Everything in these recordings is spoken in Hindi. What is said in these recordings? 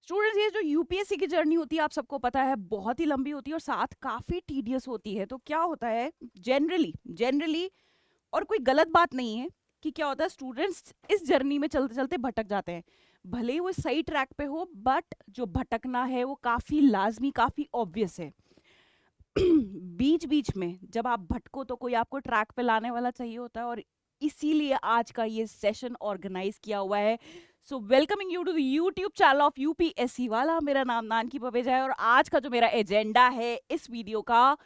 स्टूडेंट्स, ये जो यूपीएससी की जर्नी होती है आप सबको पता है बहुत ही लंबी होती है और साथ काफी टीडियस होती है। तो क्या होता है जनरली जनरली, और कोई गलत बात नहीं है कि क्या होता है, स्टूडेंट्स इस जर्नी में चलते चलते भटक जाते हैं। भले ही वो सही ट्रैक पे हो, बट जो भटकना है वो काफी लाजमी, काफी ऑब्वियस है। बीच बीच में जब आप भटको तो कोई आपको ट्रैक पे लाने वाला चाहिए होता है, और इसीलिए आज का ये सेशन ऑर्गेनाइज किया हुआ है। So welcoming you to the YouTube channel of UPSC वाला। मेरा नाम नानकी पवेजा है और आज का जो मेरा एजेंडा है इस वीडियो का,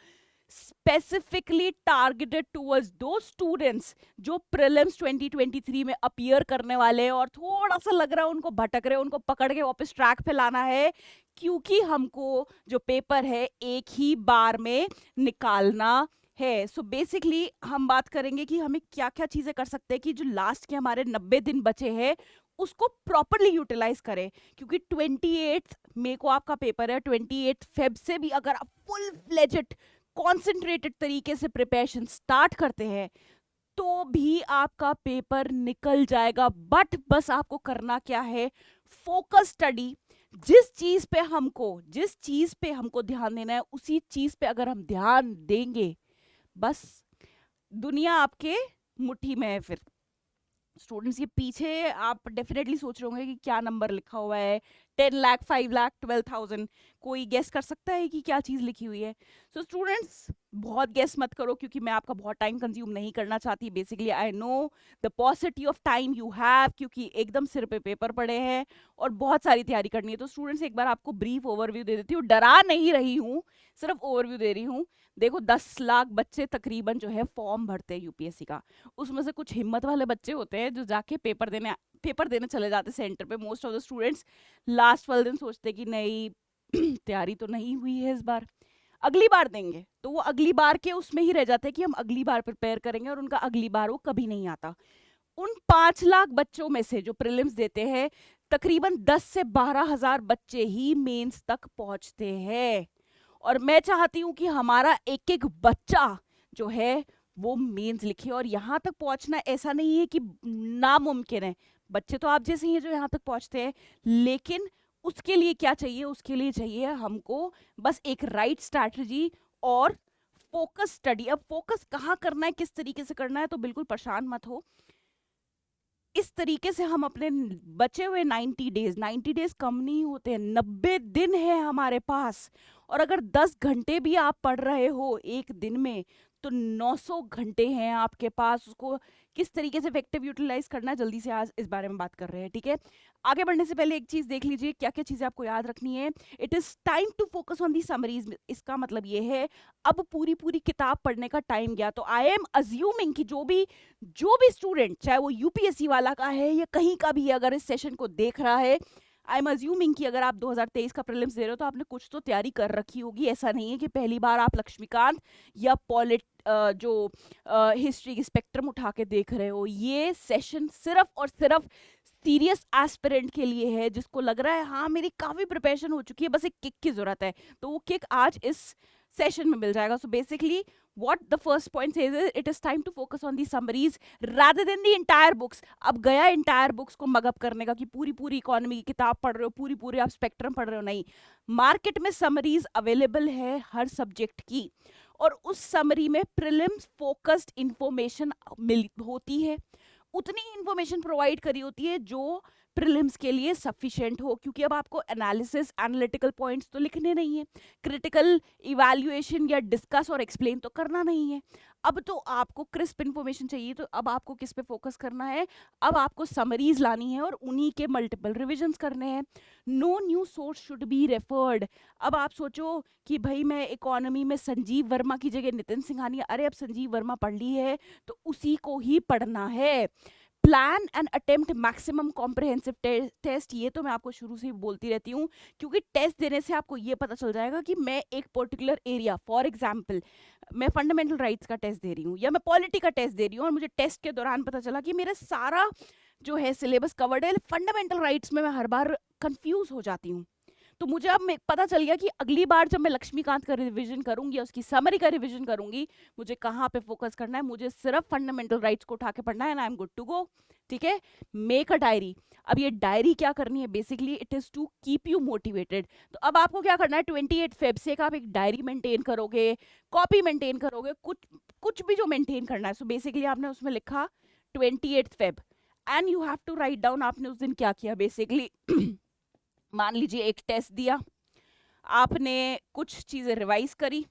स्पेसिफिकली टारगेटेड टूवर्ड्स दो स्टूडेंट्स जो प्रीलिम्स 2023 में अपीयर करने वाले हैं और थोड़ा सा लग रहा है उनको भटक रहे हैं, उनको पकड़ के वापस ट्रैक पे लाना है, क्योंकि हमको जो पेपर है एक ही बार में निकालना है। सो बेसिकली हम बात करेंगे कि हमें क्या क्या चीजें कर सकते हैं कि जो लास्ट के हमारे 90 दिन बचे हैं उसको प्रॉपरली यूटिलाइज करें, क्योंकि 28 मई को आपका पेपर है। 28 फेब से भी अगर आप फुल फ्लेजेड कॉन्सेंट्रेटेड तरीके से प्रिपरेशन स्टार्ट करते हैं तो भी आपका पेपर निकल जाएगा। बट बस आपको करना क्या है, फोकस स्टडी। जिस चीज पे हमको ध्यान देना है उसी चीज पे अगर हम ध्यान देंगे, बस दुनिया आपके मुट्ठी में है। फिर स्टूडेंट्स, ये पीछे आप डेफिनेटली सोच रहे होंगे कि क्या नंबर लिखा हुआ है, 10 लाख, 5 लाख, 12,000। कोई गेस कर सकता है कि क्या चीज़ लिखी हुई है? सो स्टूडेंट्स, बहुत गेस मत करो, क्योंकि मैं आपका बहुत टाइम कंज्यूम नहीं करना चाहती। Basically I know the possibility of time you have, क्योंकि एकदम सिर पे पेपर पड़े हैं और बहुत सारी तैयारी करनी है। तो स्टूडेंट्स, एक बार आपको ब्रीफ ओवरव्यू दे देती हूँ। डरा नहीं रही हूँ, सिर्फ ओवरव्यू दे रही हूँ। देखो, 10 लाख बच्चे तकरीबन जो है फॉर्म भरते हैं यूपीएससी का। उसमें से कुछ हिम्मत वाले बच्चे होते हैं जो जाके पेपर देने चले जाते सेंटर पे। Most of the students last वाले दिन सोचते कि नहीं तैयारी तो नहीं हुई है इस बार, अगली बार देंगे। तो वो अगली बार के उसमें ही रह जाते हैं कि हम अगली बार प्रिपेयर करेंगे, और उनका अगली बार वो कभी नहीं आता। उन 5 लाख बच्चों में से जो प्रीलिम्स देते हैं, तकरीबन 10 से 12 हजार बच्चे ही मेंस तक पहुंचते हैं। और मैं चाहती हूं कि हमारा एक एक बच्चा जो है वो मेंस लिखे। और यहाँ तक पहुंचना ऐसा नहीं है कि नामुमकिन है, बच्चे तो आप जैसे ही हैं जो यहाँ तक पहुंचते हैं। लेकिन उसके लिए क्या चाहिए? उसके लिए चाहिए हमको बस एक राइट स्ट्रैटेजी और फोकस स्टडी। अब फोकस कहाँ करना है, किस तरीके से करना है, तो बिल्कुल परेशान मत हो। इस तरीके से हम अपने बचे हुए 90 डेज कम नहीं होते हैं, 90 दिन है हमारे पास। और अगर 10 घंटे भी आप पढ़ रहे हो एक दिन में, तो 900 घंटे हैं आपके पास। उसको किस तरीके से इफेक्टिव यूटिलाइज करना है, जल्दी से आज इस बारे में बात कर रहे हैं, ठीक है? आगे बढ़ने से पहले एक चीज देख लीजिए, क्या क्या चीजें आपको याद रखनी है। It is time to focus on the summaries. इसका मतलब ये है, अब पूरी पूरी किताब पढ़ने का टाइम गया। तो आई एम अज्यूमिंग कि जो भी स्टूडेंट, चाहे वो यूपीएससी वाला का है या कहीं का भी है, अगर इस सेशन को देख रहा है, आई एम अज्यूमिंग कि अगर आप 2023 का प्रीलिम्स दे रहे हो तो आपने कुछ तो तैयारी कर रखी होगी। ऐसा नहीं है कि पहली बार आप लक्ष्मीकांत या जो हिस्ट्री की स्पेक्ट्रम उठा के देख रहे हो। ये सेशन सिर्फ और सिर्फ सीरियस एस्पिरेंट के लिए है, जिसको लग रहा है हाँ मेरी काफी प्रिपरेशन हो चुकी है, बस एक किक की जरूरत है। तो वो किक आज इस सेशन में मिल जाएगा। So basically what the first point says is it is time to focus on the summaries rather than the entire books। अब गया entire books को मगअप करने का कि पूरी पूरी इकोनॉमी की किताब पढ़ रहे हो, पूरी पूरी आप स्पेक्ट्रम पढ़ रहे हो। नहीं, मार्केट में समरीज अवेलेबल है हर सब्जेक्ट की, और उस समरी में प्रीलिम्स फोकस्ड इंफॉर्मेशन मिल होती है। उतनी इंफॉर्मेशन प्रोवाइड करी होती है जो प्रीलिम्स के लिए सफिशिएंट हो, क्योंकि अब आपको एनालिसिस, एनालिटिकल पॉइंट्स तो लिखने नहीं है, क्रिटिकल इवैल्यूएशन या डिस्कस और एक्सप्लेन तो करना नहीं है। अब तो आपको क्रिस्प इंफॉर्मेशन चाहिए, तो अब आपको किस पे फोकस करना है? अब आपको समरीज लानी है और उन्हीं के मल्टीपल रिविजन्स करने हैं। No new source should be referred. अब आप सोचो कि भाई मैं इकोनॉमी में संजीव वर्मा की जगह नितिन सिंघानिया, अरे अब संजीव वर्मा पढ़ ली है तो उसी को ही पढ़ना है। Plan and attempt maximum comprehensive test. ये तो मैं आपको शुरू से ही बोलती रहती हूँ, क्योंकि टेस्ट देने से आपको ये पता चल जाएगा कि मैं एक पर्टिकुलर एरिया, फॉर एग्जाम्पल मैं फंडामेंटल राइट्स का टेस्ट दे रही हूँ या मैं पॉलिटी का टेस्ट दे रही हूँ, और मुझे टेस्ट के दौरान पता चला कि मेरा सारा जो है सिलेबस कवर्ड है, फंडामेंटल राइट्स में मैं हर बार कंफ्यूज हो जाती हूँ। तो मुझे अब पता चल गया कि अगली बार जब मैं लक्ष्मीकांत का रिवीजन करूंगी या उसकी समरी का रिवीजन करूंगी, मुझे कहाँ पे फोकस करना है, मुझे सिर्फ फंडामेंटल राइट्स को उठा के पढ़ना है and I am good to go. ठीक है, मेक अ डायरी। अब ये डायरी क्या करनी है, basically it is to keep you motivated. तो अब आपको क्या करना है, 28 फेब से आप एक डायरी मेंटेन करोगे, कॉपी मेंटेन करोगे, कुछ कुछ भी जो मेंटेन करना है। सो बेसिकली आपने उसमें लिखा 28 Feb and you have to write down आपने उस दिन क्या किया। बेसिकली मान लीजिए एक टेस्ट दिया, आपने कुछ चीज़ें रिवाइज करी,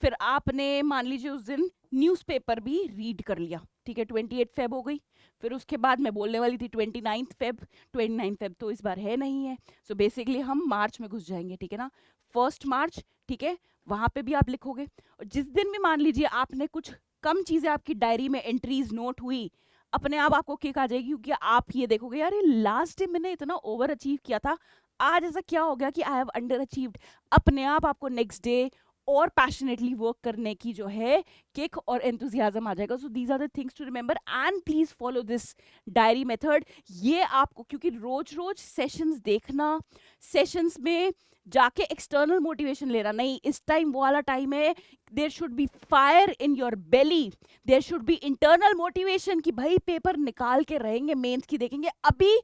फिर आपने मान लीजिए उस दिन न्यूज़पेपर भी रीड कर लिया। ठीक है, 28 फेब हो गई। फिर उसके बाद मैं बोलने वाली थी 29 फेब। 29 फेब तो इस बार है नहीं है, सो बेसिकली हम मार्च में घुस जाएंगे। ठीक है ना, 1 मार्च। ठीक है, वहाँ पे भी आप लिखोगे। और जिस दिन भी मान लीजिए आपने कुछ कम चीज़ें आपकी डायरी में एंट्रीज नोट हुई, अपने आप आपको किक आ जाएगी, क्योंकि आप ये देखोगे यार ये लास्ट डे मैंने इतना ओवर अचीव किया था, आज ऐसा क्या हो गया कि आई हैव अंडर अचीव्ड। अपने आप आपको नेक्स्ट डे और पैशनेटली वर्क करने की जो है किक और एंथुजियाज्म आ जाएगा। So these are the things to remember and please follow this diary method. ये आपको, क्योंकि रोज रोज सेशंस देखना, सेशंस में जाके एक्सटर्नल मोटिवेशन लेना नहीं, इस टाइम वो वाला टाइम है, there should be fire in your belly, there should be internal motivation कि भाई पेपर निकाल के रहेंगे, मेंस की देखेंगे। अभी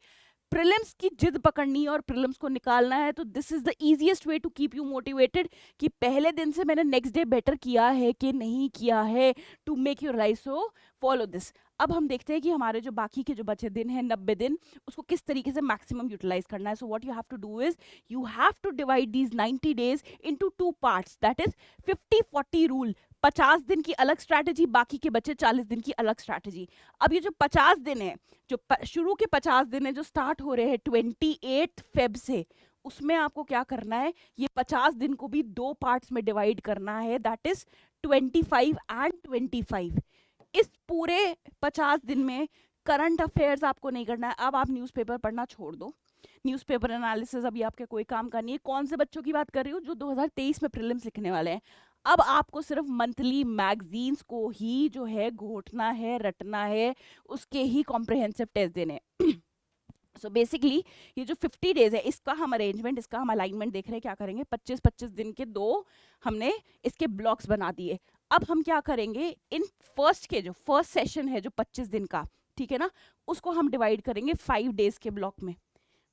प्रीलिम्स की जिद पकड़नी है और प्रीलिम्स को निकालना है, तो this is the easiest way to keep you motivated कि पहले दिन से मैंने नेक्स्ट डे बेटर किया है कि नहीं किया है, to make your life. So follow this. अब हम देखते हैं कि हमारे जो बाकी के जो बचे दिन हैं 90 दिन, उसको किस तरीके से मैक्सिमम यूटिलाइज करना है। So what you have to do is you have to divide these 90 days into 2 parts, that is 50-40 rule. 50 दिन की अलग स्ट्रैटेजी, बाकी के बचे 40 दिन की अलग स्ट्रैटेजी। अब ये जो 50 दिन है, जो शुरू के 50 दिन है जो स्टार्ट हो रहे हैं 28 फेब से, उसमें आपको क्या करना है, ये 50 दिन को भी 2 पार्ट्स में डिवाइड करना है, दैट इज 25 एंड 25। इस पूरे 50 दिन में करंट अफेयर्स आपको नहीं करना है। अब आप न्यूज़पेपर पढ़ना छोड़ दो, न्यूज़पेपर एनालिसिस अभी आपके कोई काम का नहीं है। कौन से बच्चों की बात कर रही हूँ, जो 2023 में प्रीलिम्स लिखने वाले हैं। अब आपको सिर्फ मंथली मैगजीन्स को ही जो है घोटना है, रटना है, उसके ही कॉम्प्रिहेंसिव टेस्ट देने। सो बेसिकली ये जो 50 डेज है, इसका हम अरेंजमेंट, इसका हम अलाइनमेंट देख रहे हैं। क्या करेंगे, 25-25 दिन के 2 हमने इसके ब्लॉक्स बना दिए। अब हम क्या करेंगे, इन फर्स्ट सेशन है जो 25 दिन का, ठीक है ना, उसको हम डिवाइड करेंगे 5 डेज के ब्लॉक में।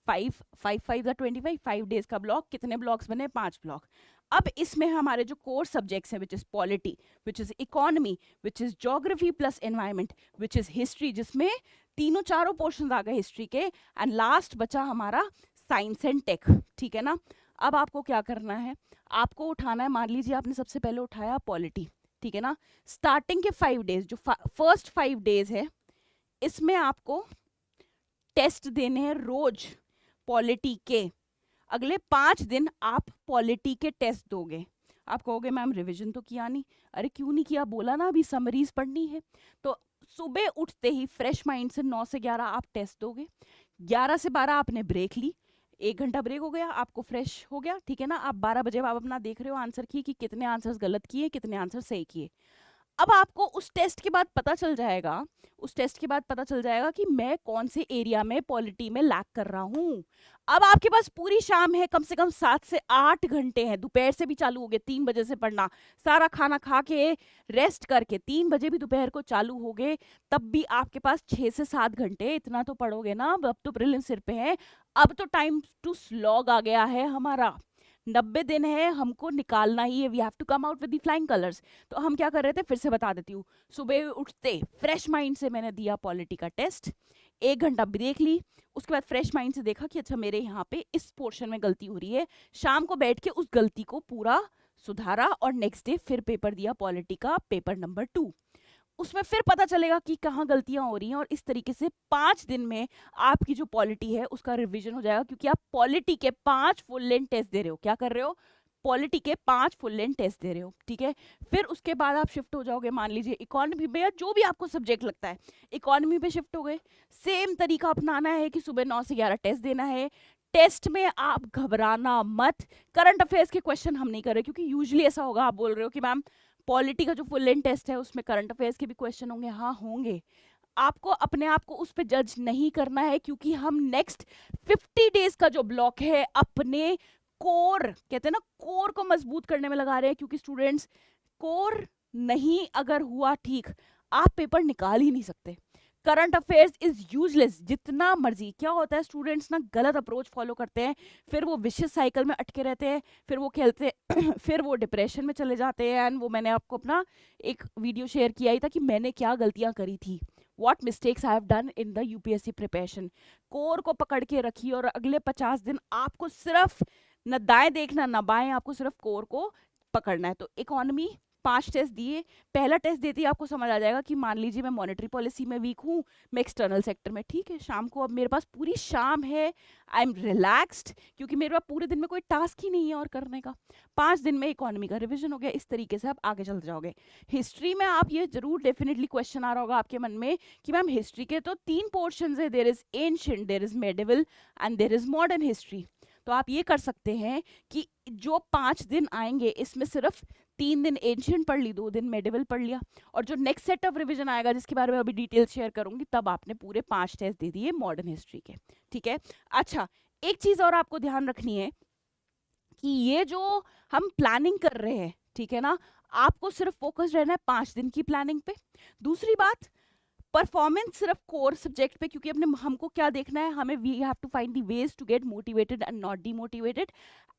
5 5 डेज का ब्लॉक, कितने ब्लॉक्स बने, 5 ब्लॉक। अब इसमें हमारे जो कोर सब्जेक्ट्स हैं, which is polity, which is economy, which is geography plus environment, which is history, जिसमें तीनों चारों पोर्शन आ गए हिस्ट्री के, एंड लास्ट बचा हमारा साइंस एंड टेक। ठीक है ना, अब आपको क्या करना है, आपको उठाना है, मान लीजिए आपने सबसे पहले उठाया पॉलिटी। ठीक है ना, स्टार्टिंग के 5 डेज, जो फर्स्ट 5 डेज है, इसमें आपको टेस्ट देने हैं रोज पॉलिटी के। अगले 5 दिन आप पॉलिटी के टेस्ट दोगे। आप कहोगे मैम रिवीजन तो किया नहीं। अरे क्यों नहीं किया, बोला ना अभी समरीज पढ़नी है। तो सुबह उठते ही फ्रेश माइंड से 9 से 11 आप टेस्ट दोगे। 11 से 12 आपने ब्रेक ली, 1 घंटा ब्रेक हो गया, आपको फ्रेश हो गया। ठीक है ना, आप 12 बजे आप अपना देख रहे हो आंसर की कि कितने आंसर्स गलत किए, कितने आंसर सही किए। अब आपको उस टेस्ट के बाद पता चल जाएगा, कि मैं कौन से एरिया में पॉलिटी में लैक कर रहा हूं। अब आपके पास पूरी शाम है, कम से कम 7 से 8 घंटे हैं। दोपहर से भी चालू हो गए, 3 बजे से पढ़ना, सारा खाना खा के रेस्ट करके 3 बजे भी दोपहर को चालू हो गए, तब भी आपके पास 6 से 7 घंटे, इतना तो पढ़ोगे ना। अब तो प्रीलिम्स सिर पे है, अब तो टाइम टू स्लॉग आ गया है हमारा। 90 दिन है, हमको निकालना ही है, we have to come out with the flying colours. तो हम क्या कर रहे थे, फिर से बता देती हूँ। सुबह उठते फ्रेश माइंड से मैंने दिया पॉलिटी का टेस्ट, 1 घंटा ब्रेक ली, उसके बाद फ्रेश माइंड से देखा कि अच्छा मेरे यहाँ पे इस पोर्शन में गलती हो रही है। शाम को बैठ के उस गलती को पूरा सुधारा और नेक्स्ट डे फिर पेपर दिया पॉलिटी का, पेपर नंबर 2। उसमें फिर पता चलेगा कि कहाँ गलतियां हो रही हैं, और इस तरीके से 5 दिन में आपकी जो पॉलिटी है उसका रिवीजन हो जाएगा, क्योंकि आप पॉलिटी के 5 फुल लेंथ टेस्ट दे रहे हो। क्या कर रहे हो, पॉलिटी के 5 फुल लेंथ टेस्ट दे रहे हो। ठीक है, फिर उसके बाद आप शिफ्ट हो जाओगे, मान लीजिए इकोनॉमी में, या जो भी आपको सब्जेक्ट लगता है, इकोनॉमी पे शिफ्ट हो गए। सेम तरीका अपनाना है कि सुबह 9 से 11 टेस्ट देना है। टेस्ट में आप घबराना मत। करंट अफेयर्स के क्वेश्चन हम नहीं कर रहे, क्योंकि यूजुअली ऐसा होगा, आप बोल रहे हो कि मैम पॉलिटी का जो फुल लेंथ टेस्ट है उसमें करंट अफेयर्स के भी क्वेश्चन होंगे। हाँ होंगे, आपको अपने आप को उस पर जज नहीं करना है, क्योंकि हम नेक्स्ट 50 डेज का जो ब्लॉक है अपने कोर, कहते हैं ना, कोर को मजबूत करने में लगा रहे हैं, क्योंकि स्टूडेंट्स, कोर नहीं अगर हुआ ठीक, आप पेपर निकाल ही नहीं सकते। Current affairs is useless. जितना मर्जी, क्या होता है, स्टूडेंट्स ना गलत अप्रोच फॉलो करते हैं, फिर वो विशियस साइकिल में अटके रहते हैं, फिर वो खेलते फिर वो डिप्रेशन में चले जाते हैं। एंड वो मैंने आपको अपना एक वीडियो शेयर किया ही था कि मैंने क्या गलतियां करी थी, what mistakes I have done in the UPSC preparation. Core को पकड़ के रखिए और अगले 50 दिन आपको सिर्फ न दाएं देखना न बाएं, आपको सिर्फ कोर को पकड़ना है। तो इकोनॉमी 5 टेस्ट दिए, पहला टेस्ट देते ही आपको समझ आ जाएगा कि मान लीजिए मैं मॉनेटरी पॉलिसी में वीक हूँ, मैं एक्सटर्नल सेक्टर में ठीक है। शाम को अब मेरे पास पूरी शाम है, आई एम रिलैक्स्ड, क्योंकि मेरे पास पूरे दिन में कोई टास्क ही नहीं है और करने का। 5 दिन में इकोनॉमी का रिविजन हो गया। इस तरीके से आप आगे चल जाओगे। हिस्ट्री में आप ये जरूर डेफिनेटली क्वेश्चन आ रहा होगा आपके मन में कि मैम हिस्ट्री के तो 3 पोर्शन है, there is ancient, there is medieval and there is modern history. तो आप ये कर सकते हैं कि जो 5 दिन आएंगे इसमें सिर्फ 3 दिन एंशिएंट पढ़ ली, 2 दिन मेडिवल पढ़ लिया, और जो नेक्स्ट सेट ऑफ रिवीजन आएगा जिसके बारे में अभी डिटेल शेयर करूंगी, तब आपने पूरे 5 टेस्ट दे दिए मॉडर्न हिस्ट्री के। ठीक है। अच्छा, एक चीज और आपको ध्यान रखनी है कि ये जो हम प्लानिंग कर रहे हैं, ठीक है ना, आपको सिर्फ फोकस रहना है 5 दिन की प्लानिंग पे। दूसरी बात, परफॉर्मेंस सिर्फ कोर सब्जेक्ट पे, क्योंकि अपने हमको क्या देखना है, हमें we have to find the ways to get motivated and not demotivated.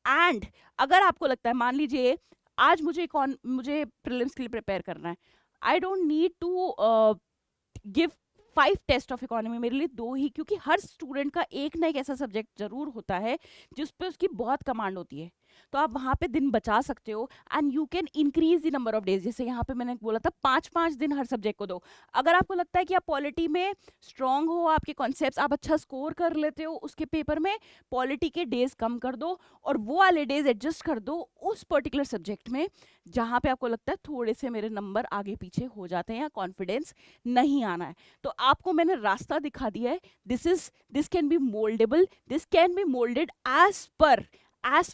And अगर आपको लगता है, मान लीजिए आज मुझे प्रीलिम्स के लिए प्रिपेयर करना है, I don't need to give 5 test of economy, मेरे लिए 2 ही, क्योंकि हर स्टूडेंट का एक ना एक ऐसा सब्जेक्ट जरूर होता है जिस पे उसकी बहुत कमांड होती है, तो आप वहां पे दिन बचा सकते हो and you can increase the number of days. जैसे यहाँ पे मैंने बोला था 5-5 दिन हर सब्जेक्ट को दो। अगर आपको लगता है कि आप पॉलिटी में स्ट्रांग हो, आपके कॉन्सेप्ट्स आप अच्छा स्कोर कर लेते हो उसके पेपर में, पॉलिटी के डेज कम कर दो और वो वाले डेज एडजस्ट कर दो उस पर्टिकुलर सब्जेक्ट में जहाँ पे आपको लगता है थोड़े से मेरे नंबर आगे पीछे हो जाते हैं या कॉन्फिडेंस नहीं आना है। तो आपको मैंने रास्ता दिखा दिया है। This can be mouldable, this can be moulded as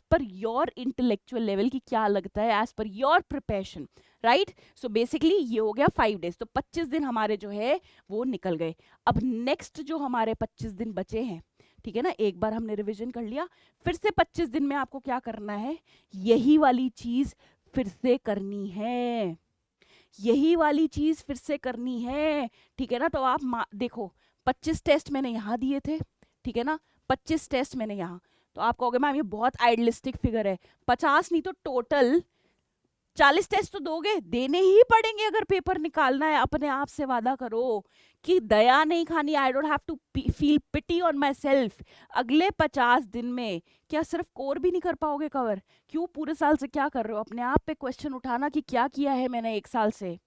per your intellectual level की क्या लगता है, as per your preparation, right. So basically ये हो गया 5 डेज, तो 25 दिन हमारे जो है वो निकल गए। अब नेक्स्ट जो हमारे 25 दिन बचे हैं, ठीक है ना, एक बार हमने रिवीजन कर लिया, फिर से 25 दिन में आपको क्या करना है, यही वाली चीज फिर से करनी है, यही वाली चीज फिर से करनी है, ठीक है ना। तो आप देखो 25 टेस्ट मैंने यहाँ दिए थे, ठीक है ना, 25 टेस्ट मैंने यहाँ, तो आप कहोगे मैम ये बहुत आइडियलिस्टिक फिगर है, 50 नहीं तो टोटल 40 टेस्ट तो दोगे, देने ही पड़ेंगे अगर पेपर निकालना है। अपने आप से वादा करो कि दया नहीं खानी, I don't have to feel pity on myself. अगले 50 दिन में क्या सिर्फ कोर भी नहीं कर पाओगे कवर? क्यों, पूरे साल से क्या कर रहे हो? अपने आप पे क्वेश्चन उठाना कि क्या किया है मैंने 1 साल से,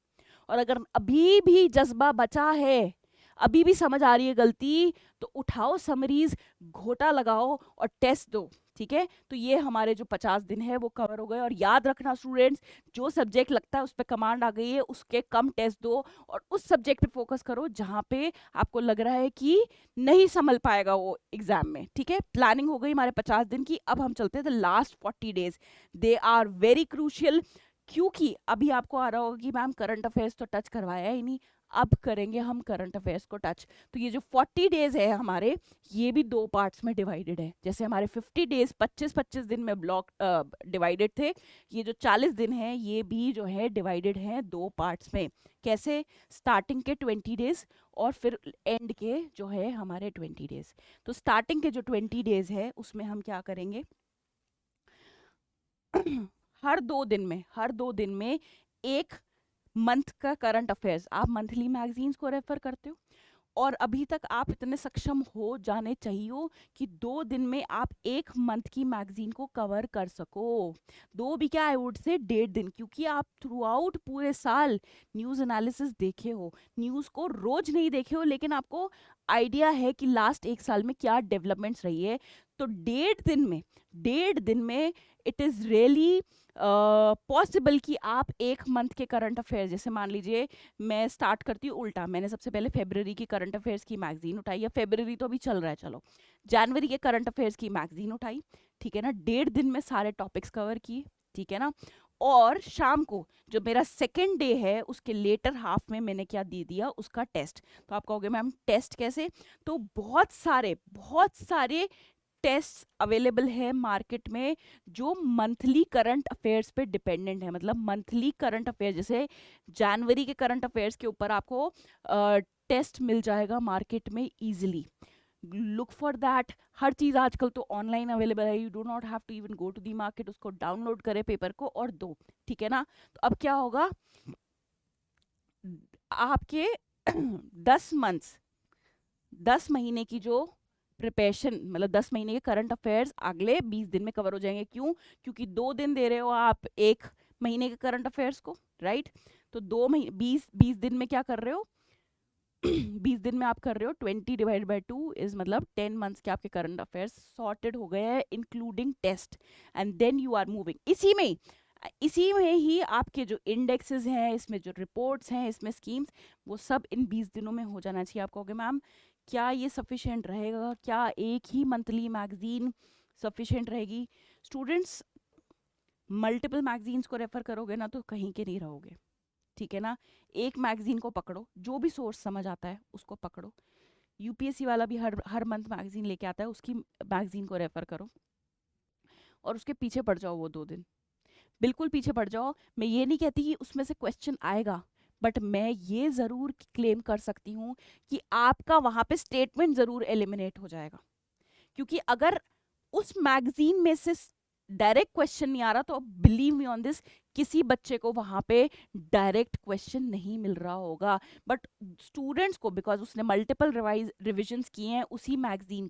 और अगर अभी भी जज्बा बचा है, अभी भी समझ आ रही है गलती, तो उठाओ समरीज, घोटा लगाओ और टेस्ट दो, ठीक है। तो ये हमारे जो 50 दिन है वो कवर हो गए। और याद रखना स्टूडेंट्स, जो सब्जेक्ट लगता है उस पर कमांड आ गई है उसके कम टेस्ट दो और उस सब्जेक्ट पे फोकस करो जहाँ पे आपको लग रहा है कि नहीं संभल पाएगा वो एग्जाम में, ठीक है। प्लानिंग हो गई हमारे 50 दिन की। अब हम चलते हैं the last 40 days, they are very crucial, क्योंकि अभी आपको आ रहा होगा कि मैम करंट अफेयर्स तो टच करवाया ही नहीं, अब करेंगे हम करंट अफेयर्स को टच। तो ये जो 40 डेज है हमारे, ये भी 2 पार्ट्स में डिवाइडेड है। जैसे हमारे 50 डेज 25-25 दिन में ब्लॉक डिवाइडेड थे, ये जो 40 दिन है ये भी जो है डिवाइडेड है 2 पार्ट्स में। कैसे? स्टार्टिंग के 20 डेज और फिर एंड के जो है हमारे 20 डेज। तो स्टार्टिंग के जो 20 डेज है उसमें हम क्या करेंगे हर 2 दिन में एक मंथ का करंट अफेयर्स, आप मंथली मैगजीन्स को रेफर करते हो और अभी तक आप इतने सक्षम हो जाने चाहिए कि 2 दिन में आप 1 मंथ की मैगजीन को कवर कर सको। 2 भी क्या, आई वुड से 1.5 दिन, क्योंकि आप थ्रू आउट पूरे साल न्यूज़ एनालिसिस देखे हो, न्यूज़ को रोज नहीं देखे हो, लेकिन आपको आइडिया है कि लास्ट 1 साल में क्या डेवलपमेंट्स रही है। तो 1.5 दिन में इट इज़ रियली पॉसिबल कि आप 1 मंथ के करंट अफेयर्स, जैसे मान लीजिए मैं स्टार्ट करती हूँ उल्टा, मैंने सबसे पहले फरवरी की करंट अफेयर्स की मैगजीन उठाई, या फरवरी तो अभी चल रहा है, चलो जनवरी के करंट अफेयर्स की मैगजीन उठाई, ठीक है ना, 1.5 दिन में सारे टॉपिक्स कवर किए, ठीक है ना। और शाम को जो मेरा सेकेंड डे है उसके लेटर हाफ में मैंने क्या दे दिया, उसका टेस्ट। तो आप कहोगे मैम टेस्ट कैसे? तो बहुत सारे टेस्ट अवेलेबल है मार्केट में जो मंथली करंट अफेयर्स पे डिपेंडेंट है, मतलब मंथली करंट अफेयर, जैसे जनवरी के करंट अफेयर्स के ऊपर आपको टेस्ट मिल जाएगा मार्केट में इजीली। Look for that. हर चीज़ आजकल तो ऑनलाइन अवेलेबल है, you do not have to even go to the market, उसको डाउनलोड करें पेपर को और दो, ठीक है ना। तो अब क्या होगा, आपके 10 मंथ्स 10 महीने की जो प्रिपरेशन, मतलब 10 महीने के करंट अफेयर्स अगले 20 दिन में कवर हो जाएंगे। क्यों? क्योंकि 2 दिन दे रहे हो आप 1 महीने के करंट अफेयर्स को, राइट। तो 2 महीने 20 दिन में क्या कर रहे हो 20 दिन में आप कर रहे हो 20/2 इज मतलब 10 मंथ्स के आपके करंट अफेयर्स सॉर्टेड हो गए हैं including test, and then you are moving. इसी में ही आपके जो इंडेक्सेस हैं, इसमें जो रिपोर्ट्स हैं, इसमें स्कीम्स, वो सब इन 20 दिनों में हो जाना चाहिए। आप कहोगे मैम क्या ये सफिशिएंट रहेगा, क्या एक ही मंथली मैगजीन सफिशिएंट रहेगी? स्टूडेंट्स, मल्टीपल मैगजीन्स को रेफर करोगे ना तो कहीं के नहीं रहोगे, ठीक है ना। एक मैगजीन को पकड़ो, जो भी सोर्स समझ आता है उसको पकड़ो। यूपीएससी वाला भी हर मंथ मैगजीन लेके आता है, उसकी मैगजीन को रेफर करो और उसके पीछे पड़ जाओ वो 2 दिन, बिल्कुल पीछे पड़ जाओ। मैं ये नहीं कहती कि उसमें से क्वेश्चन आएगा, बट मैं ये ज़रूर क्लेम कर सकती हूँ कि आपका वहाँ पे स्टेटमेंट ज़रूर एलिमिनेट हो जाएगा। क्योंकि अगर उस मैगजीन में से डायरेक्ट क्वेश्चन नहीं आ रहा तो बिलीव मी ऑन दिस, किसी बच्चे को वहां पे डायरेक्ट क्वेश्चन नहीं मिल रहा होगा, बट स्टूडेंट्स को, बिकॉज उसने मल्टीपल रिविजन्स किए हैं उसी मैगजीन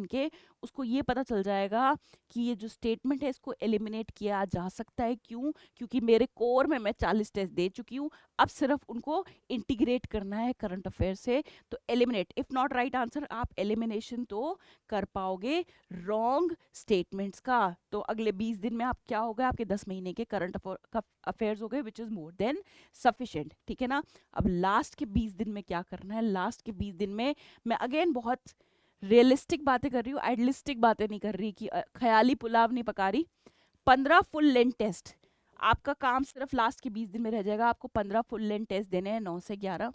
के, उसको ये पता चल जाएगा कि ये जो स्टेटमेंट है इसको एलिमिनेट किया जा सकता है। क्यों? क्योंकि मेरे कोर में मैं 40 टेस्ट दे चुकी हूँ, अब सिर्फ उनको इंटीग्रेट करना है करंट अफेयर से। तो eliminate, if not right answer, आप एलिमिनेशन तो कर पाओगे रॉन्ग स्टेटमेंट्स का। तो अगले 20 दिन में आप क्या होगा, आपके 10 महीने के करंट अफेयर्स हो गए, which is more than sufficient, ठीक है ना। अब लास्ट के 20 दिन में क्या करना है, लास्ट के 20 दिन में मैं अगेन बहुत रियलिस्टिक बातें कर रही हूँ, आइडियलिस्टिक बातें नहीं कर रही कि ख्याली पुलाव नहीं पका रही। 15 फुल लेंथ टेस्ट, आपका काम सिर्फ लास्ट के 20 दिन में रह जाएगा। आपको 15 फुल लेंथ टेस्ट देने हैं 9 से 11,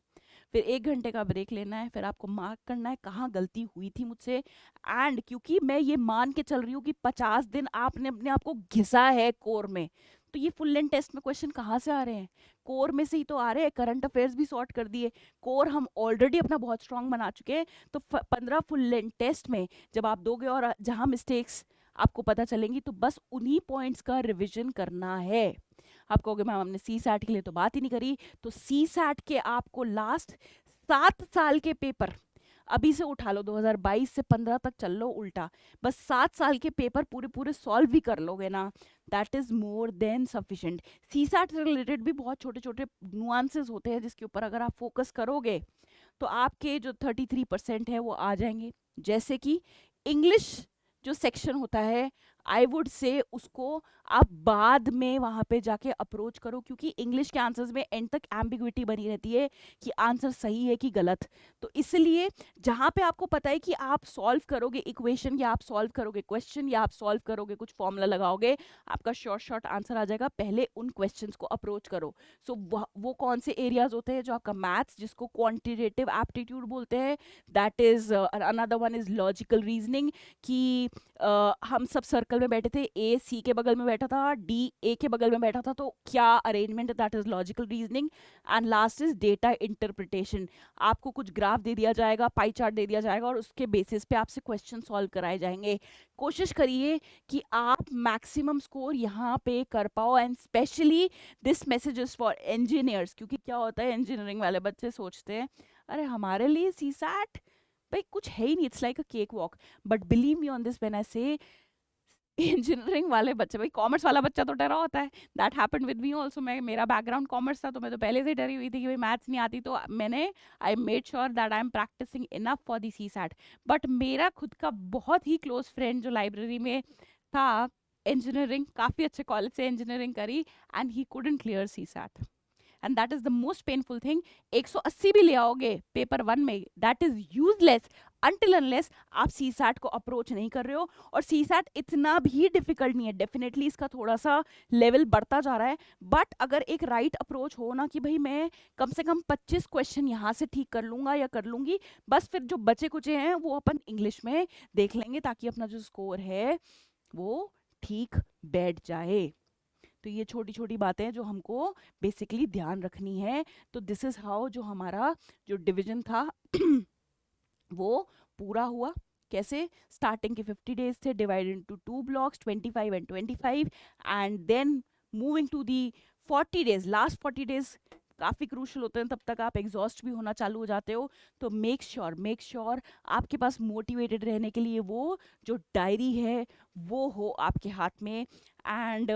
फिर 1 घंटे का ब्रेक लेना है, फिर आपको मार्क करना है कहाँ गलती हुई थी मुझसे। एंड क्योंकि मैं ये मान के चल रही हूँ कि 50 दिन आपने अपने आप को घिसा है कोर में, तो ये फुल लेंथ टेस्ट में क्वेश्चन कहाँ से आ रहे हैं, कोर में से ही तो आ रहे हैं। करंट अफेयर्स भी सॉर्ट कर दिए, कोर हम ऑलरेडी अपना बहुत स्ट्रांग बना चुके हैं। तो 15 फुल लेंथ टेस्ट में जब आप दोगे और जहाँ मिस्टेक्स आपको पता चलेंगी, तो बस उन्हीं पॉइंट्स का रिविजन करना है। आप कहोगे मैम हमने सी सैट के लिए तो बात ही नहीं करी, तो सी सैट के आपको लास्ट 7 साल के पेपर अभी से उठा लो, 2022 से 15 तक चल लो उल्टा, बस 7 साल के पेपर पूरे पूरे सॉल्व भी कर लोगे ना, that is more than sufficient. CSAT से रिलेटेड भी बहुत छोटे छोटे नुआंसेस होते हैं जिसके ऊपर अगर आप फोकस करोगे तो आपके जो 33% है वो आ जाएंगे। जैसे कि इंग्लिश जो सेक्शन होता है, आई वुड से उसको आप बाद में वहाँ पे जाके अप्रोच करो, क्योंकि इंग्लिश के आंसर्स में एंड तक एम्बिग्विटी बनी रहती है कि आंसर सही है कि गलत। तो इसलिए जहाँ पे आपको पता है कि आप सॉल्व करोगे इक्वेशन, या आप सॉल्व करोगे क्वेश्चन, या आप सॉल्व करोगे कुछ फॉर्मूला लगाओगे, आपका शॉर्ट आंसर आ जाएगा, पहले उन क्वेश्चंस को अप्रोच करो। सो वो कौन से एरियाज होते हैं, जो आपका मैथ्स, जिसको क्वान्टिटेटिव एप्टीट्यूड बोलते हैं, that is another one is logical reasoning, कि हम सब सर्कल में बैठे थे, ए सी के बगल में बैठा था, डी ए के बगल में बैठा था, तो क्या अरेंजमेंट है, that is logical reasoning. And last is data interpretation, आपको कुछ ग्राफ दे दिया जाएगा, पाई चार्ट दे दिया जाएगा और उसके बेसिस पे आपसे क्वेश्चन सॉल्व कराए जाएंगे। कोशिश करिए कि आप मैक्सिमम स्कोर यहाँ पे कर पाओ, and specially this message is for engineers, क्योंकि क्या होता है इंजीनियरिंग वाले बच्चे सोचते हैं अरे हमारे लिए सी सैट भाई कुछ है ही नहीं, it's like a cake walk. But believe me on this when I से इंजीनियरिंग वाले बच्चे, भाई कॉमर्स वाला बच्चा तो डरा होता है, that happened with me also. मेरा बैकग्राउंड कॉमर्स था, तो मैं तो पहले से डरी हुई थी कि भाई मैथ्स नहीं आती, तो मैंने I made sure that I am practicing enough for the CSAT. But मेरा खुद का बहुत ही क्लोज फ्रेंड जो लाइब्रेरी में था, इंजीनियरिंग, काफ़ी अच्छे कॉलेज से इंजीनियरिंग करी, and he couldn't clear CSAT. And that is the most painful thing. 180 भी ले आओगे पेपर 1 में, that is useless until unless आप सी सैट को अप्रोच नहीं कर रहे हो। और सी सैट इतना भी डिफिकल्ट नहीं है, डेफिनेटली इसका थोड़ा सा लेवल बढ़ता जा रहा है, बट अगर एक राइट अप्रोच हो ना कि भाई मैं कम से कम 25 क्वेश्चन यहाँ से ठीक कर लूंगा या कर लूंगी, बस फिर जो बचे कुचे हैं वो अपन इंग्लिश में देख लेंगे ताकि अपना जो स्कोर है वो ठीक बैठ जाए। तो ये छोटी छोटी बातें जो हमको बेसिकली ध्यान रखनी है। तो दिस इज हाउ जो हमारा जो डिवीजन था वो पूरा हुआ। कैसे? स्टार्टिंग के 50 डेज थे divided into 2 blocks 25 and 25, and then moving to the 40 days. Last 40 days काफ़ी क्रूशल होते हैं, तब तक आप एग्जॉस्ट भी होना चालू हो जाते हो। तो मेक श्योर आपके पास मोटिवेटेड रहने के लिए वो जो डायरी है वो हो आपके हाथ में। एंड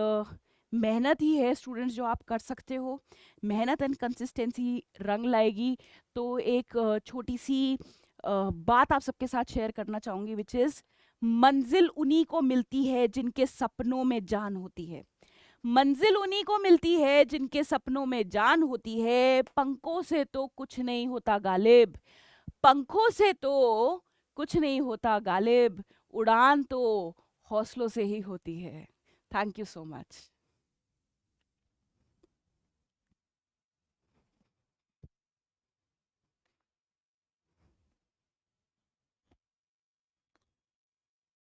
मेहनत ही है स्टूडेंट्स जो आप कर सकते हो। मेहनत एंड कंसिस्टेंसी रंग लाएगी। तो एक छोटी सी बात आप सबके साथ शेयर करना चाहूँगी, विच इज़ मंजिल उन्हीं को मिलती है जिनके सपनों में जान होती है। मंजिल उन्हीं को मिलती है जिनके सपनों में जान होती है। पंखों से तो कुछ नहीं होता गालिब, पंखों से तो कुछ नहीं होता गालिब, उड़ान तो हौसलों से ही होती है। Thank you so much.